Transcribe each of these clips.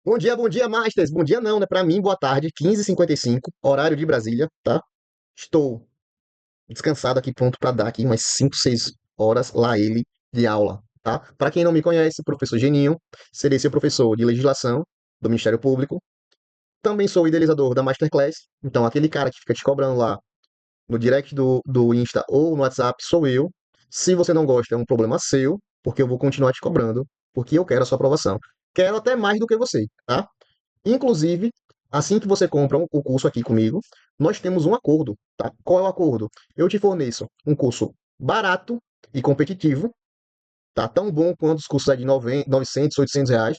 Bom dia, Masters. Bom dia não, né? Pra mim, boa tarde, 15h55, horário de Brasília, tá? Estou descansado aqui, pronto pra dar aqui umas 5, 6 horas lá ele de aula, tá? Pra quem não me conhece, professor Geninho, serei seu professor de legislação do Ministério Público. Também sou o idealizador da Masterclass, então aquele cara que fica te cobrando lá no direct do Insta ou no WhatsApp sou eu. Se você não gosta, é um problema seu, porque eu vou continuar te cobrando, porque eu quero a sua aprovação. Quero até mais do que você, tá? Inclusive, assim que você compra o curso aqui comigo, nós temos um acordo, tá? Qual é o acordo? Eu te forneço um curso barato e competitivo, tá? Tão bom quanto os cursos aí de 900, 800 reais.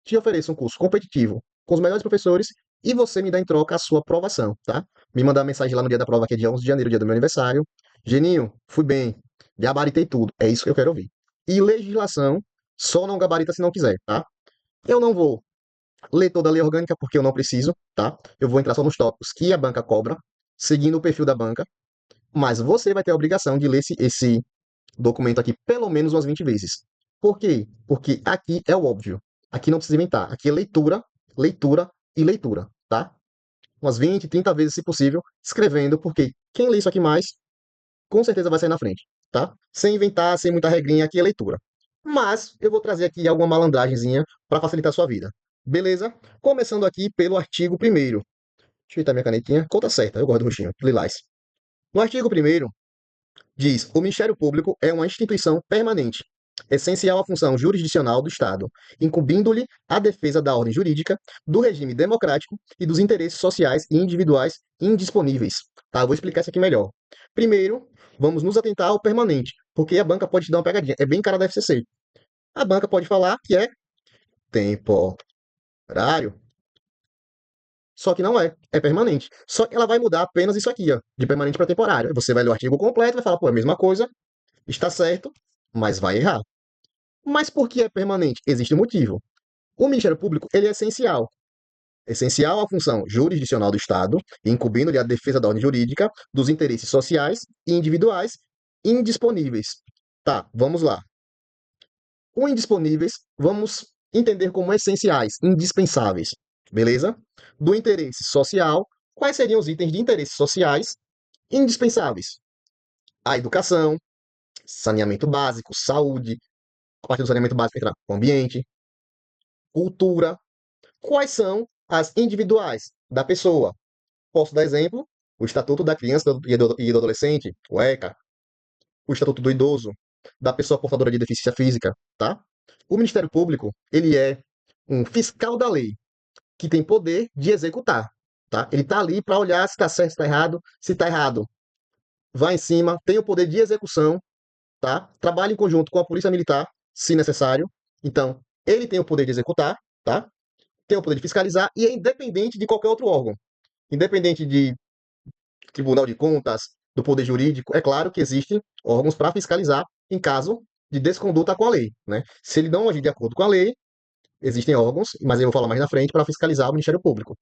Te ofereço um curso competitivo com os melhores professores e você me dá em troca a sua aprovação, tá? Me mandar uma mensagem lá no dia da prova, que é dia 11 de janeiro, dia do meu aniversário. Geninho, fui bem, gabaritei tudo. É isso que eu quero ouvir. E legislação, só não gabarita se não quiser, tá? Eu não vou ler toda a lei orgânica porque eu não preciso, tá? Eu vou entrar só nos tópicos que a banca cobra, seguindo o perfil da banca, mas você vai ter a obrigação de ler esse documento aqui pelo menos umas 20 vezes. Por quê? Porque aqui é o óbvio. Aqui não precisa inventar. Aqui é leitura, leitura e leitura, tá? Umas 20, 30 vezes, se possível, escrevendo, porque quem lê isso aqui mais, com certeza vai sair na frente, tá? Sem inventar, sem muita regrinha, aqui é leitura. Mas eu vou trazer aqui alguma malandragemzinha para facilitar a sua vida. Beleza? Começando aqui pelo artigo 1º. Deixa eu ajeitar minha canetinha. Conta certa, eu gosto do roxinho, lilás. No artigo 1º, diz: o Ministério Público é uma instituição permanente, essencial à função jurisdicional do Estado, incumbindo-lhe a defesa da ordem jurídica, do regime democrático e dos interesses sociais e individuais indisponíveis. Tá, eu vou explicar isso aqui melhor. Primeiro, vamos nos atentar ao permanente, porque a banca pode te dar uma pegadinha. É bem cara da FCC. A banca pode falar que é temporário, só que não é. É permanente. Só que ela vai mudar apenas isso aqui, ó, de permanente para temporário. Você vai ler o artigo completo e vai falar, pô, é a mesma coisa, está certo, mas vai errar. Mas por que é permanente? Existe um motivo. O Ministério Público ele é essencial. Essencial à função jurisdicional do Estado, incumbindo-lhe a defesa da ordem jurídica, dos interesses sociais e individuais indisponíveis. Tá, vamos lá. O indisponíveis, vamos entender como essenciais, indispensáveis. Beleza? Do interesse social, quais seriam os itens de interesses sociais indispensáveis? A educação, saneamento básico, saúde, a partir do saneamento básico entra o ambiente, cultura. Quais são as individuais da pessoa? Posso dar exemplo? O Estatuto da Criança e do Adolescente, o ECA, o Estatuto do Idoso, da pessoa portadora de deficiência física, tá? O Ministério Público, ele é um fiscal da lei, que tem poder de executar, tá? Ele está ali para olhar se está certo, se está errado. Se está errado, vai em cima, tem o poder de execução, tá? Trabalha em conjunto com a Polícia Militar, se necessário. Então, ele tem o poder de executar, tá? Tem o poder de fiscalizar e é independente de qualquer outro órgão. Independente de Tribunal de Contas, do Poder Jurídico, é claro que existem órgãos para fiscalizar em caso de desconduta com a lei, né? Se ele não agir de acordo com a lei, existem órgãos, mas eu vou falar mais na frente, para fiscalizar o Ministério Público.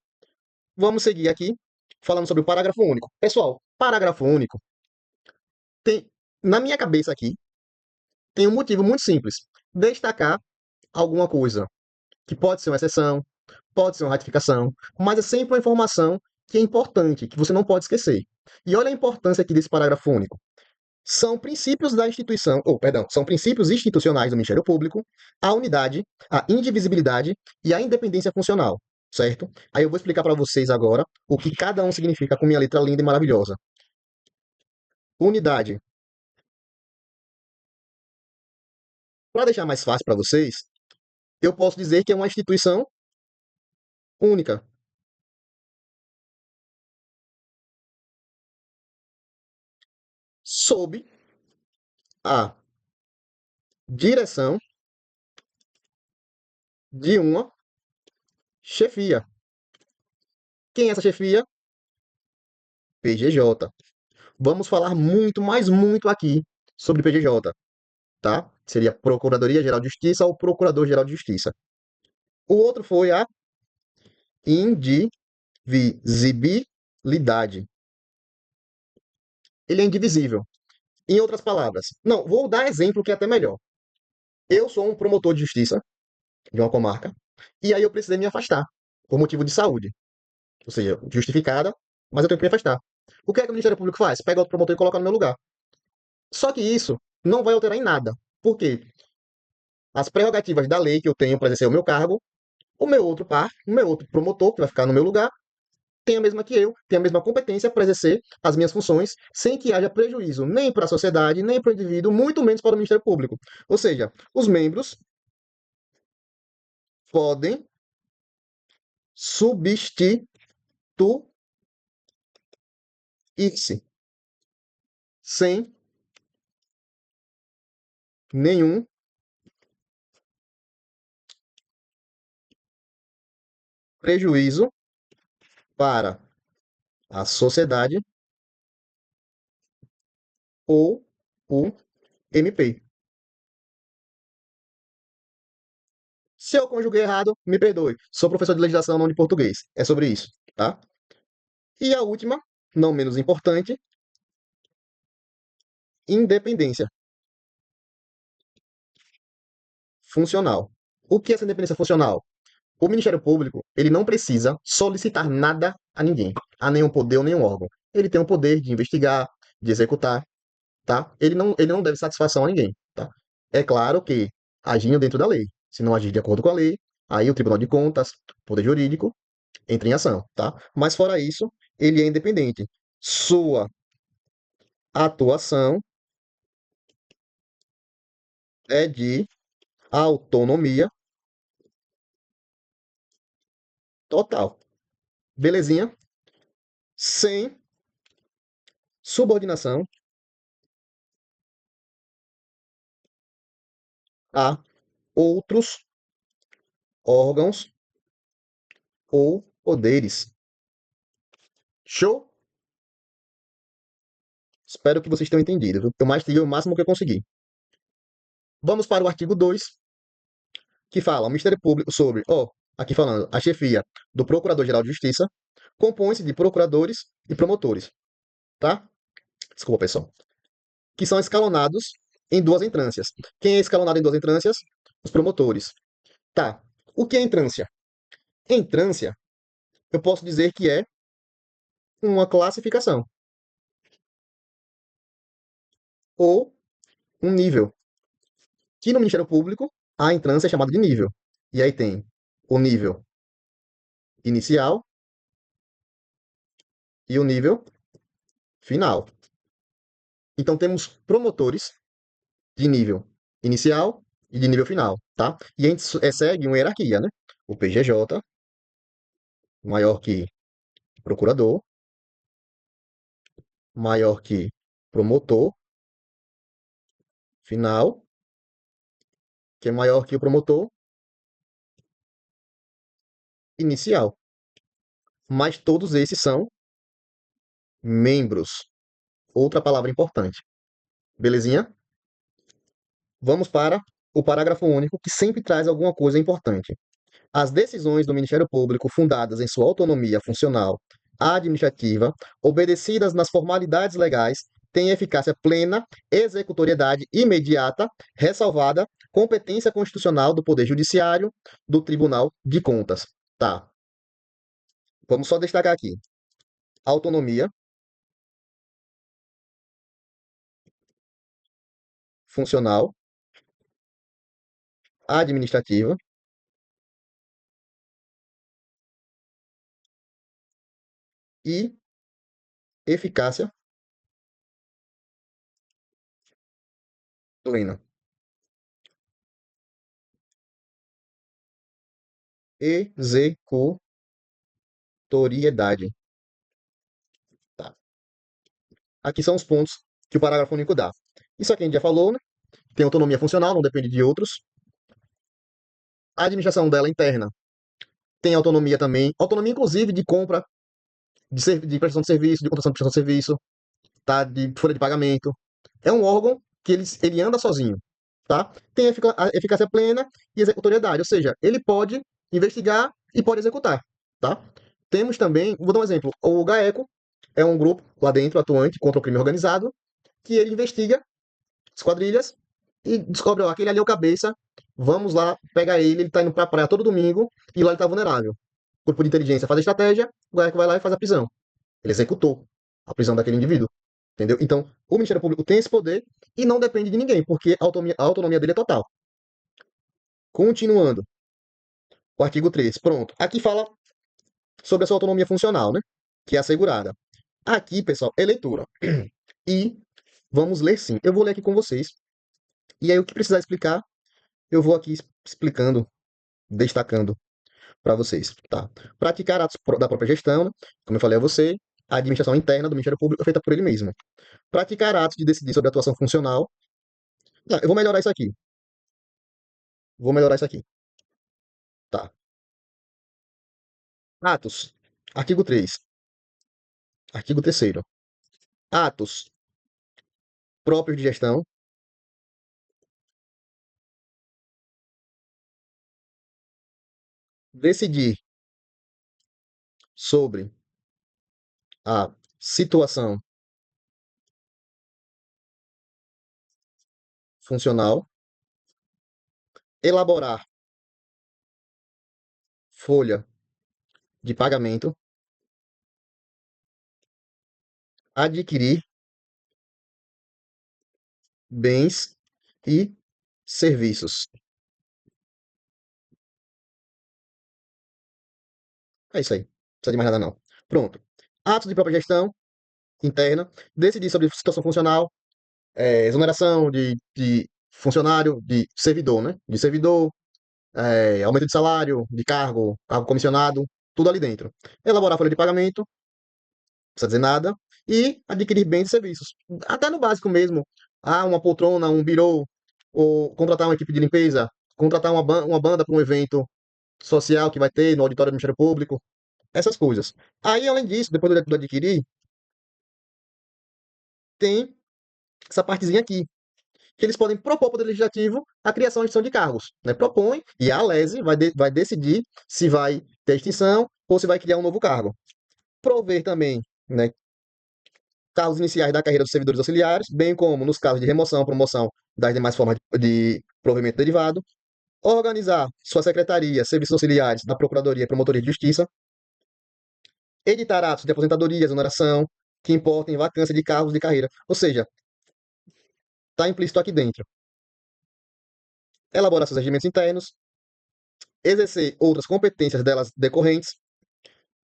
Vamos seguir aqui falando sobre o parágrafo único. Pessoal, parágrafo único tem, na minha cabeça aqui, tem um motivo muito simples. Destacar alguma coisa que pode ser uma exceção, pode ser uma ratificação, mas é sempre uma informação que é importante, que você não pode esquecer. E olha a importância aqui desse parágrafo único. São princípios da instituição, ou perdão, são princípios institucionais do Ministério Público, a unidade, a indivisibilidade e a independência funcional, certo? Aí eu vou explicar para vocês agora o que cada um significa com minha letra linda e maravilhosa. Unidade. Para deixar mais fácil para vocês, eu posso dizer que é uma instituição única, sob a direção de uma chefia. Quem é essa chefia? PGJ. Vamos falar muito, mas muito aqui sobre PGJ, tá? Seria Procuradoria-Geral de Justiça ou Procurador-Geral de Justiça. O outro foi a indivisibilidade. Ele é indivisível. Em outras palavras, não, vou dar exemplo que é até melhor. Eu sou um promotor de justiça de uma comarca. E aí eu precisei me afastar, por motivo de saúde. Ou seja, justificada, mas eu tenho que me afastar. O que é que o Ministério Público faz? Pega outro promotor e coloca no meu lugar. Só que isso não vai alterar em nada. Por quê? As prerrogativas da lei que eu tenho para exercer o meu cargo, o meu outro promotor, que vai ficar no meu lugar, tem a mesma que eu, tem a mesma competência para exercer as minhas funções, sem que haja prejuízo nem para a sociedade, nem para o indivíduo, muito menos para o Ministério Público. Ou seja, os membros podem substituir-se sem nenhum prejuízo para a sociedade ou o MP. Se eu conjuguei errado, me perdoe. Sou professor de legislação, não de português. É sobre isso, tá? E a última, não menos importante, independência funcional. O que é essa independência funcional? O Ministério Público, ele não precisa solicitar nada a ninguém, a nenhum poder ou nenhum órgão. Ele tem o poder de investigar, de executar, tá? Ele não deve satisfação a ninguém, tá? É claro que agindo dentro da lei. Se não agir de acordo com a lei, aí o Tribunal de Contas, Poder Jurídico, entra em ação, tá? Mas fora isso, ele é independente. Sua atuação é de autonomia total. Belezinha? Sem subordinação a outros órgãos ou poderes. Show? Espero que vocês tenham entendido, viu? Eu mastiguei o máximo que eu consegui. Vamos para o artigo 2, que fala: o Ministério Público sobre, aqui falando, a chefia do Procurador-Geral de Justiça compõe-se de procuradores e promotores, tá? Desculpa, pessoal. Que são escalonados em duas entrâncias. Quem é escalonado em duas entrâncias? Os promotores. Tá. O que é entrância? Entrância, eu posso dizer que é uma classificação ou um nível. Que no Ministério Público, a entrância é chamada de nível. E aí tem o nível inicial e o nível final. Então temos promotores de nível inicial e de nível final, tá? E a gente segue uma hierarquia, né? O PGJ, maior que procurador, maior que promotor final, que é maior que o promotor inicial. Mas todos esses são membros. Outra palavra importante. Belezinha? Vamos para o parágrafo único, que sempre traz alguma coisa importante. As decisões do Ministério Público, fundadas em sua autonomia funcional, administrativa, obedecidas nas formalidades legais, têm eficácia plena, executoriedade imediata, ressalvada competência constitucional do Poder Judiciário, do Tribunal de Contas. Tá. Vamos só destacar aqui. Autonomia funcional, administrativa e eficácia plena. Executoriedade. Tá. Aqui são os pontos que o parágrafo único dá. Isso aqui a gente já falou, né? Tem autonomia funcional, não depende de outros. A administração dela interna tem autonomia também, autonomia inclusive de compra, de prestação de serviço, de contratação de prestação de serviço, tá? De folha de pagamento. É um órgão que ele anda sozinho, tá? Tem a eficácia plena e executoriedade, ou seja, ele pode investigar e pode executar, tá? Temos também, vou dar um exemplo, o GAECO é um grupo lá dentro atuante contra o crime organizado, que ele investiga as quadrilhas e descobre, ó, aquele ali é o cabeça Vamos lá pegar ele, ele tá indo pra praia todo domingo e lá ele tá vulnerável. O corpo de inteligência faz a estratégia, o GAECO vai lá e faz a prisão. Ele executou a prisão daquele indivíduo. Entendeu? Então, o Ministério Público tem esse poder e não depende de ninguém, porque a autonomia dele é total. Continuando, o artigo 3. Pronto. Aqui fala sobre a sua autonomia funcional, né? Que é assegurada. Aqui, pessoal, é leitura. E vamos ler sim. Eu vou ler aqui com vocês. E aí, o que precisar explicar, eu vou aqui explicando, destacando para vocês, tá? Praticar atos da própria gestão, né? Como eu falei a você, a administração interna do Ministério Público é feita por ele mesmo. Praticar atos de decidir sobre a atuação funcional. Tá, eu vou melhorar isso aqui. Vou melhorar isso aqui. Tá. Atos. Artigo 3. Artigo 3º. Atos próprios de gestão. Decidir sobre a situação funcional. Elaborar folha de pagamento. Adquirir bens e serviços. É isso aí. Não precisa de mais nada, não. Pronto. Atos de própria gestão interna. Decidir sobre situação funcional. Exoneração de funcionário, de servidor, né? De servidor, aumento de salário, de cargo, cargo comissionado, tudo ali dentro. Elaborar folha de pagamento, não precisa dizer nada. E adquirir bens e serviços. Até no básico mesmo. Ah, uma poltrona, um birô, ou contratar uma equipe de limpeza, contratar uma banda para um evento social que vai ter no auditório do Ministério Público, essas coisas. Aí, além disso, depois do adquirir, tem essa partezinha aqui, que eles podem propor ao Poder Legislativo a criação e extinção de cargos. Né? Propõe, e a LESE vai decidir se vai ter extinção ou se vai criar um novo cargo. Prover também, né, cargos iniciais da carreira dos servidores auxiliares, bem como nos casos de remoção, promoção das demais formas de provimento derivado. Organizar sua secretaria, serviços auxiliares da Procuradoria e Promotoria de Justiça. Editar atos de aposentadoria, exoneração, que importem vacância de cargos de carreira. Ou seja, está implícito aqui dentro. Elaborar seus regimentos internos, exercer outras competências delas decorrentes,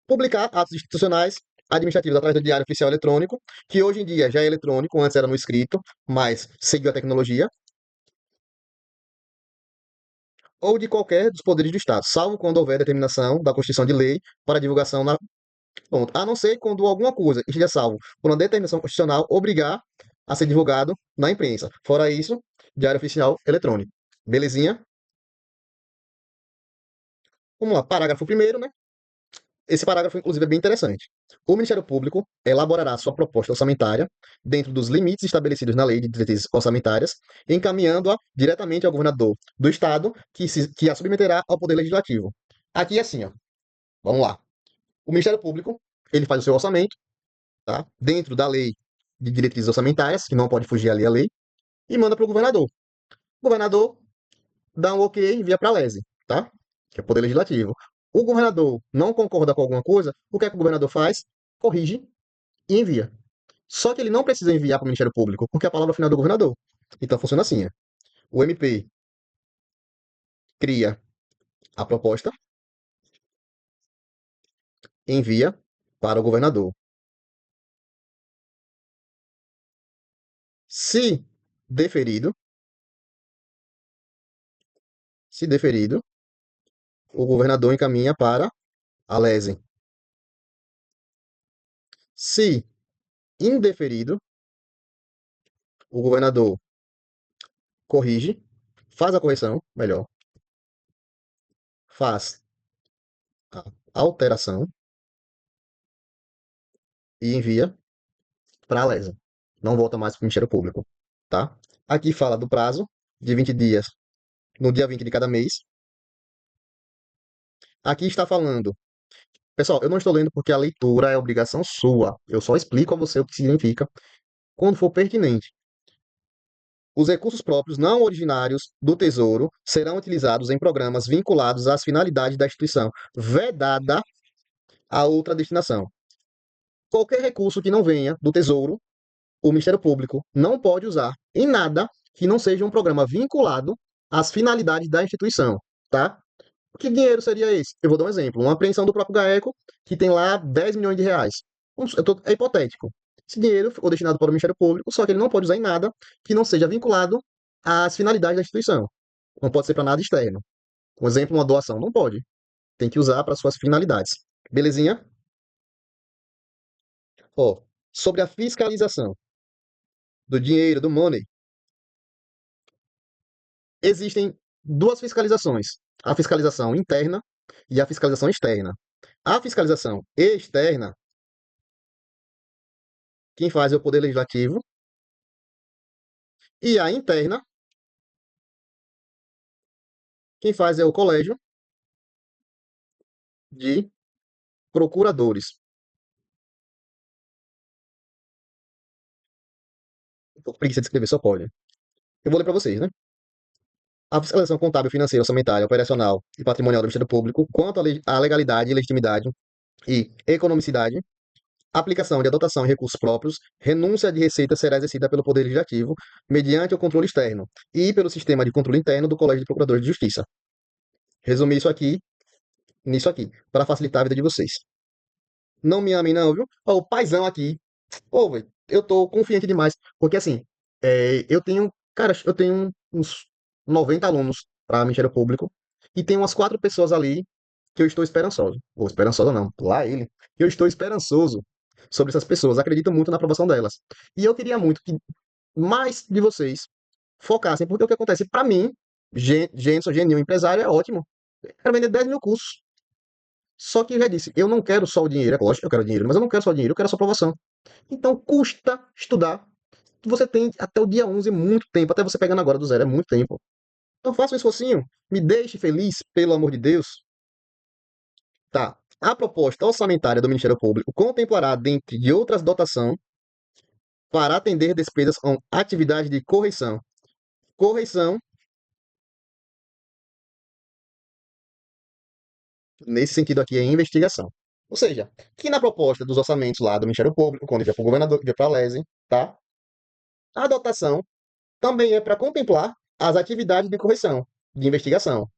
publicar atos institucionais administrativos através do Diário Oficial Eletrônico, que hoje em dia já é eletrônico, antes era no escrito, mas seguiu a tecnologia, ou de qualquer dos poderes do Estado, salvo quando houver determinação da Constituição de Lei para divulgação na. Ponto. A não ser quando alguma coisa esteja salvo por uma determinação constitucional obrigar a ser divulgado na imprensa. Fora isso, Diário Oficial Eletrônico. Belezinha? Vamos lá, parágrafo primeiro, né? Esse parágrafo, inclusive, é bem interessante. O Ministério Público elaborará sua proposta orçamentária dentro dos limites estabelecidos na Lei de Diretrizes Orçamentárias, encaminhando-a diretamente ao governador do Estado, que a submeterá ao Poder Legislativo. Aqui é assim, ó. Vamos lá. O Ministério Público, ele faz o seu orçamento, tá? Dentro da Lei de Diretrizes Orçamentárias, que não pode fugir ali a lei, e manda para o governador. O governador dá um ok e envia para a LESE, tá? Que é o Poder Legislativo. O governador não concorda com alguma coisa, o que é que o governador faz? Corrige e envia. Só que ele não precisa enviar para o Ministério Público, porque a palavra final é do governador. Então funciona assim: o MP cria a proposta, envia para o governador. Se deferido, se deferido, o governador encaminha para a LESE. Se indeferido, o governador corrige, faz a correção, melhor, faz a alteração e envia para a LESA. Não volta mais para o Ministério Público, tá? Aqui fala do prazo de 20 dias no dia 20 de cada mês. Aqui está falando. Pessoal, eu não estou lendo porque a leitura é obrigação sua. Eu só explico a você o que significa quando for pertinente. Os recursos próprios não originários do Tesouro serão utilizados em programas vinculados às finalidades da instituição, vedada a outra destinação. Qualquer recurso que não venha do Tesouro, o Ministério Público não pode usar em nada que não seja um programa vinculado às finalidades da instituição, tá? Que dinheiro seria esse? Eu vou dar um exemplo. Uma apreensão do próprio GAECO, que tem lá 10 milhões de reais. É hipotético. Esse dinheiro ficou destinado para o Ministério Público, só que ele não pode usar em nada que não seja vinculado às finalidades da instituição. Não pode ser para nada externo. Um exemplo, uma doação. Não pode. Tem que usar para suas finalidades. Belezinha? Ó, sobre a fiscalização do dinheiro, do money, existem duas fiscalizações. A fiscalização interna e a fiscalização externa. A fiscalização externa, quem faz é o Poder Legislativo, e a interna, quem faz é o Colégio de Procuradores. Tô com preguiça de escrever, só pode. Eu vou ler para vocês, né? A fiscalização contábil, financeira, orçamentária, operacional e patrimonial do Ministério Público, quanto à legalidade, legitimidade e economicidade, aplicação de dotação e recursos próprios, renúncia de receita será exercida pelo Poder Legislativo mediante o controle externo e pelo sistema de controle interno do Colégio de Procuradores de Justiça. Resumir isso aqui, nisso aqui, para facilitar a vida de vocês. Não me amem não, viu? Ó, o paizão aqui. Ô, velho, eu tô confiante demais. Porque assim, eu tenho, cara, eu tenho uns 90 alunos para Ministério Público e tem umas 4 pessoas ali que eu estou esperançoso. Ou esperançoso não, lá ele. Eu estou esperançoso sobre essas pessoas. Acredito muito na aprovação delas. E eu queria muito que mais de vocês focassem, porque o que acontece? Para mim, Gênio, genio, empresário é ótimo. Eu quero vender 10 mil cursos. Só que eu já disse, eu não quero só o dinheiro, é lógico que eu quero dinheiro, mas eu não quero só o dinheiro, eu quero a sua aprovação. Então custa estudar. Você tem até o dia 11 muito tempo, até você pegando agora do zero, é muito tempo. Então faça um esforcinho, me deixe feliz, pelo amor de Deus. Tá. A proposta orçamentária do Ministério Público contemplará, dentre de outras dotações, para atender despesas com atividade de correição. Correição, nesse sentido aqui, é investigação. Ou seja, que na proposta dos orçamentos lá do Ministério Público, quando vier para o governador, vier para a LESE, tá? A dotação também é para contemplar as atividades de correção, de investigação,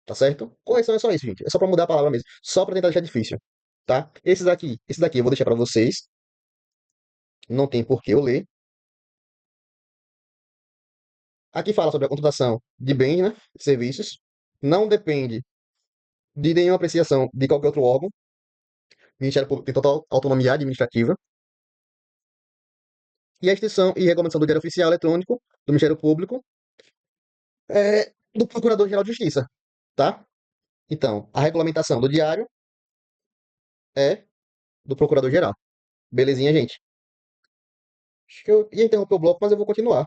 tá certo? Correção é só isso, gente. É só para mudar a palavra mesmo. Só para tentar deixar difícil, tá? Esse daqui eu vou deixar para vocês. Não tem por que eu ler. Aqui fala sobre a contratação de bens, né? Serviços. Não depende de nenhuma apreciação de qualquer outro órgão. O Ministério Público tem total autonomia administrativa. E a extensão e regulamentação do Diário Oficial Eletrônico do Ministério Público é do Procurador-Geral de Justiça, tá? Então, a regulamentação do diário é do Procurador-Geral. Belezinha, gente? Acho que eu ia interromper o bloco, mas eu vou continuar.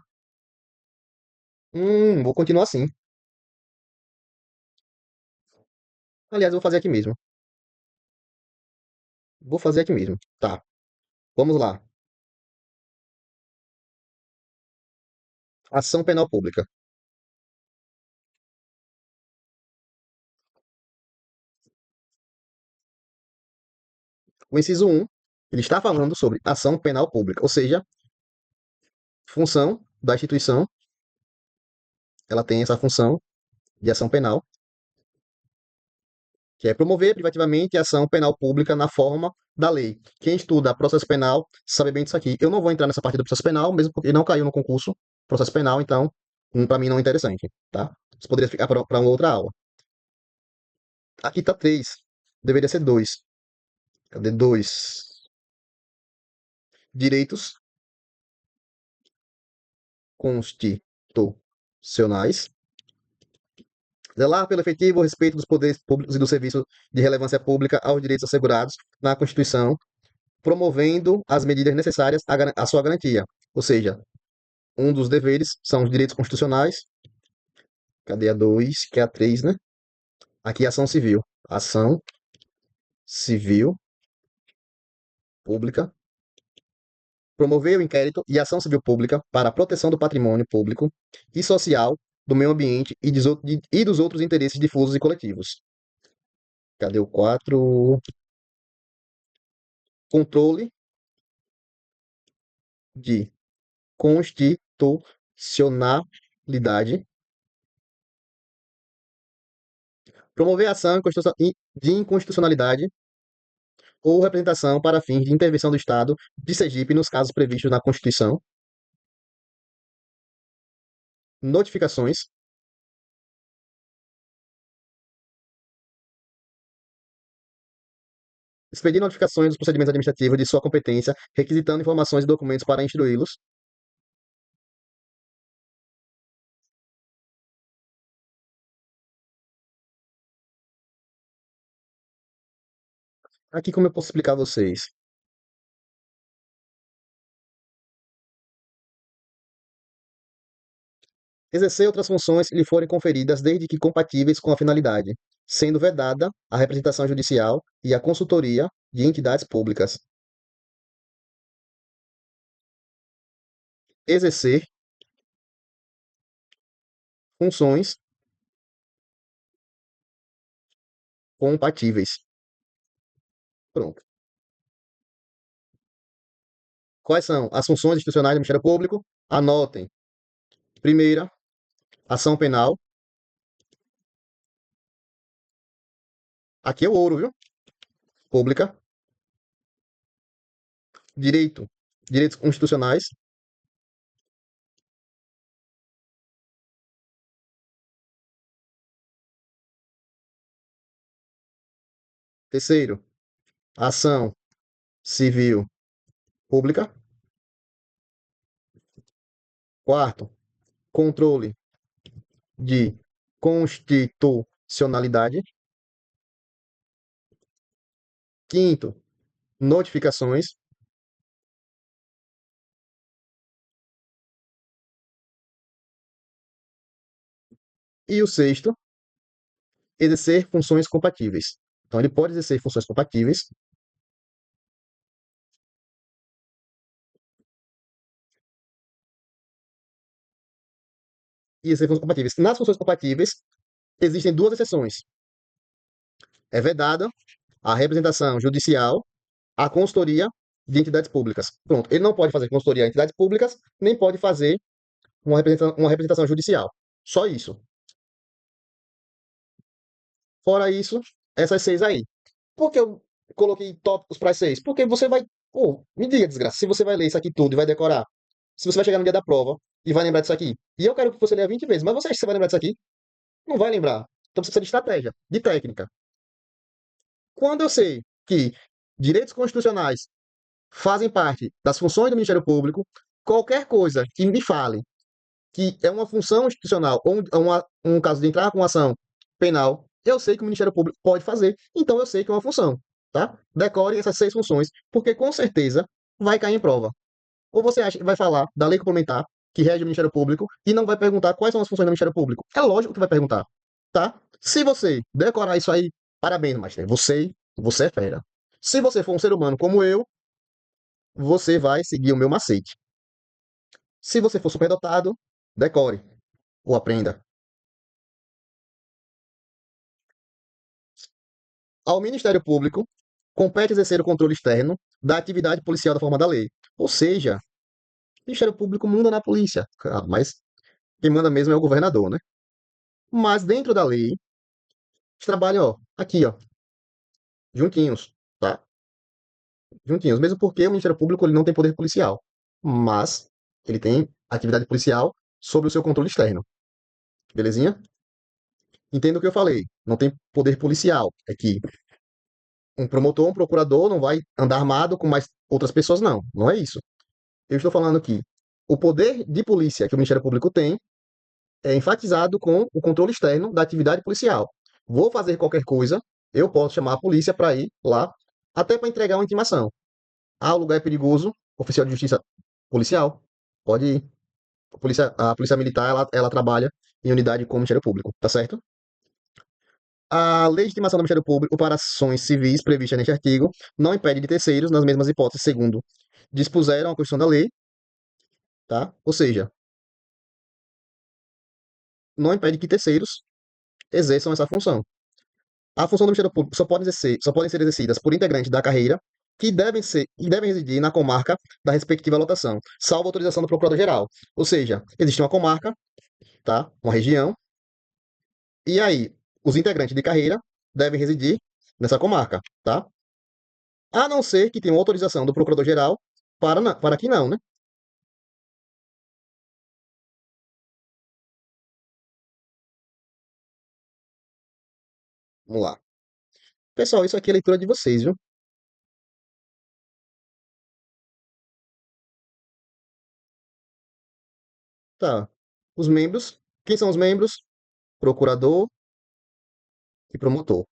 Vou continuar sim. Aliás, eu vou fazer aqui mesmo. Vou fazer aqui mesmo. Tá. Vamos lá. Ação penal pública. O inciso 1, ele está falando sobre ação penal pública, ou seja, função da instituição, ela tem essa função de ação penal, que é promover privativamente a ação penal pública na forma da lei. Quem estuda processo penal sabe bem disso aqui. Eu não vou entrar nessa parte do processo penal, mesmo porque não caiu no concurso processo penal, então, para mim não é interessante, tá? Isso poderia ficar para uma outra aula. Aqui tá 3. Deveria ser 2. Cadê 2? Direitos constitucionais. Zelar pelo efetivo respeito dos poderes públicos e do serviço de relevância pública aos direitos assegurados na Constituição, promovendo as medidas necessárias à sua garantia. Ou seja, um dos deveres são os direitos constitucionais. Cadê a 2? Que é a 3, né? Aqui é ação civil. Ação civil pública promover o inquérito e ação civil pública para a proteção do patrimônio público e social, do meio ambiente e dos outros interesses difusos e coletivos. Cadê o 4? Controle de constitucionalidade. Promover ação de inconstitucionalidade ou representação para fins de intervenção do Estado de Sergipe nos casos previstos na Constituição. Notificações. Expedir notificações dos procedimentos administrativos de sua competência, requisitando informações e documentos para instruí-los. Aqui como eu posso explicar a vocês? Exercer outras funções que lhe forem conferidas desde que compatíveis com a finalidade, sendo vedada a representação judicial e a consultoria de entidades públicas. Exercer funções compatíveis. Pronto. Quais são as funções institucionais do Ministério Público? Anotem. Primeira, ação penal. Aqui é o ouro, viu? Pública. Direitos constitucionais. Terceiro, ação civil pública. Quarto, controle de constitucionalidade. Quinto, notificações. E o sexto, exercer funções compatíveis. Então, ele pode exercer funções compatíveis e exercer funções compatíveis. Nas funções compatíveis, existem duas exceções. É vedada a representação judicial, a consultoria de entidades públicas. Pronto, ele não pode fazer consultoria a entidades públicas, nem pode fazer uma representação judicial. Só isso. Fora isso, essas seis aí. Por que eu coloquei tópicos para as seis? Porque você vai. Pô, me diga, desgraça, se você vai ler isso aqui tudo e vai decorar, se você vai chegar no dia da prova e vai lembrar disso aqui, e eu quero que você leia 20 vezes, mas você acha que você vai lembrar disso aqui? Não vai lembrar. Então você precisa de estratégia, de técnica. Quando eu sei que direitos constitucionais fazem parte das funções do Ministério Público, qualquer coisa que me fale que é uma função institucional ou um caso de entrar com ação penal, eu sei que o Ministério Público pode fazer, então eu sei que é uma função, tá? Decore essas seis funções, porque com certeza vai cair em prova. Ou você acha que vai falar da lei complementar que rege o Ministério Público e não vai perguntar quais são as funções do Ministério Público? É lógico que vai perguntar, tá? Se você decorar isso aí, parabéns, Master. Você é fera. Se você for um ser humano como eu, você vai seguir o meu macete. Se você for superdotado, decore ou aprenda. Ao Ministério Público compete exercer o controle externo da atividade policial da forma da lei. Ou seja, o Ministério Público manda na polícia, mas quem manda mesmo é o governador, né? Mas dentro da lei, eles trabalham, ó, aqui, ó, juntinhos, tá? Juntinhos, mesmo porque o Ministério Público ele não tem poder policial, mas ele tem atividade policial sob o seu controle externo. Belezinha? Entenda o que eu falei. Não tem poder policial. É que um promotor, um procurador não vai andar armado com mais outras pessoas, não. Não é isso. Eu estou falando que o poder de polícia que o Ministério Público tem é enfatizado com o controle externo da atividade policial. Vou fazer qualquer coisa, eu posso chamar a polícia para ir lá, até para entregar uma intimação. Ah, o lugar é perigoso, oficial de justiça policial, pode ir. A polícia militar, ela trabalha em unidade com o Ministério Público, tá certo? A legitimação do Ministério Público para ações civis prevista neste artigo não impede de terceiros, nas mesmas hipóteses, segundo dispuseram a Constituição da lei, tá? Ou seja, não impede que terceiros exerçam essa função. A função do Ministério Público só podem ser exercidas por integrantes da carreira que devem ser e devem residir na comarca da respectiva lotação, salvo autorização do Procurador-Geral. Ou seja, existe uma comarca, tá? Uma região, e aí os integrantes de carreira devem residir nessa comarca, tá? A não ser que tenham autorização do Procurador-Geral para que não, né? Vamos lá. Pessoal, isso aqui é a leitura de vocês, viu? Tá. Os membros, quem são os membros? Procurador e promotor.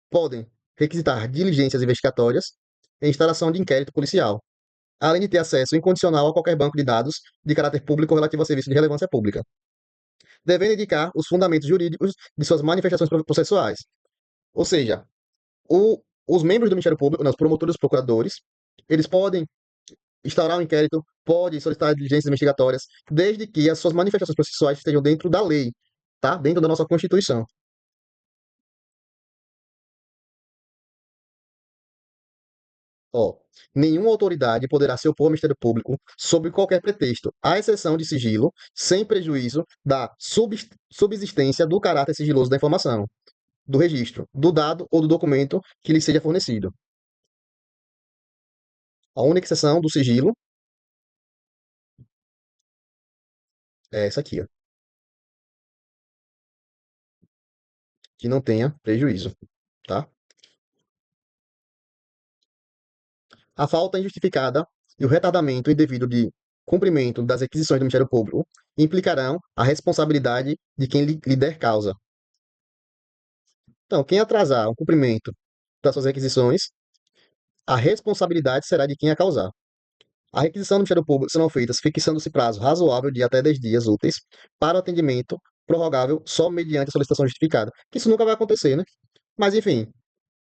Podem requisitar diligências investigatórias e instalação de inquérito policial, além de ter acesso incondicional a qualquer banco de dados de caráter público relativo a serviço de relevância pública, devendo indicar os fundamentos jurídicos de suas manifestações processuais. Ou seja, os membros do Ministério Público, né, os promotores e os procuradores, eles podem instaurar um inquérito, podem solicitar diligências investigatórias, desde que as suas manifestações processuais estejam dentro da lei, tá? Dentro da nossa Constituição. Ó, nenhuma autoridade poderá se opor ao Ministério Público sob qualquer pretexto, à exceção de sigilo, sem prejuízo da subsistência do caráter sigiloso da informação, do registro, do dado ou do documento que lhe seja fornecido. A única exceção do sigilo é essa aqui, ó, que não tenha prejuízo, tá? A falta injustificada e o retardamento indevido de cumprimento das requisições do Ministério Público implicarão a responsabilidade de quem lhe der causa. Então, quem atrasar o cumprimento das suas requisições, a responsabilidade será de quem a causar. A requisição do Ministério Público serão feitas fixando-se prazo razoável de até 10 dias úteis para o atendimento prorrogável só mediante a solicitação justificada. Que isso nunca vai acontecer, né? Mas, enfim,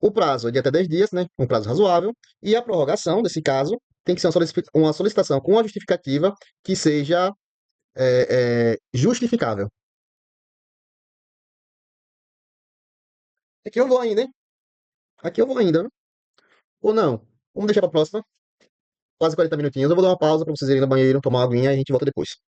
o prazo é de até 10 dias, né? Um prazo razoável. E a prorrogação, nesse caso, tem que ser uma solicitação com uma justificativa que seja justificável. Aqui eu vou ainda, hein? Aqui eu vou ainda, né? Ou não? Vamos deixar para a próxima. Quase 40 minutinhos. Eu vou dar uma pausa para vocês irem no banheiro, tomar uma aguinha e a gente volta depois.